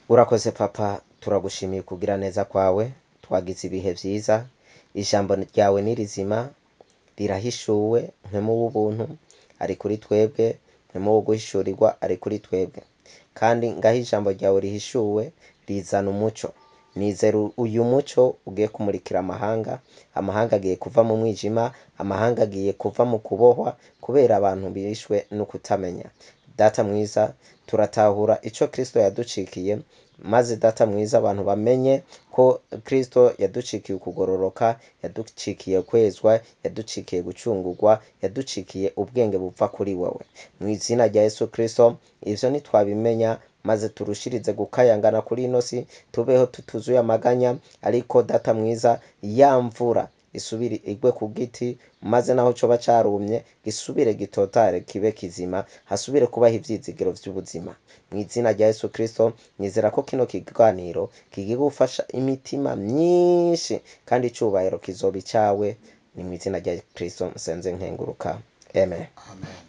Urakoze papa turagushimiye kugira neza kwawe twagize ibihe vyiza ijambo ryawe ni rizima rirahishuwe mpemu w'ubuntu ari kuri twebwe mpemu wo guhishurirwa ari kuri twebwe kandi ngaho ijambo ryawe rihishuwe rizana umuco nizera uyu muco ugiye kumurikira amahanga agiye kuva mu mwijima, amahanga agiye kuva mu kubohwa kubera abantu bishwe no kutamenya. Data mwiza, turatahura ico Kristo yaducikiye, maze data mwiza abantu bamenye ko Kristo yaducikiye ukugororoka, yaducikiye kwezwa, yaducikiye gucungurwa, yaducikiye ubwenge buva kuri wewe. Mu izina rya Yesu Kristo, ivyo nitwabimenya maze turushirize gukayangana kuri ino si, tubeho tutuzuye amaganya, ariko data mwiza ya mvura isubire igwe ku giti, maze naho coba carumye gisubire gitotare kibe kizima, hasubire kubaho ivyizigiro vy'ubuzima. Mu izina rya Yesu Kristo, nizera ko kino kiganiro kigiye gufasha imitima myinshi kandi icubahiro kizoba icawe. Ni mu izina rya Kristo nsenze nkenguruka, amen. Amen.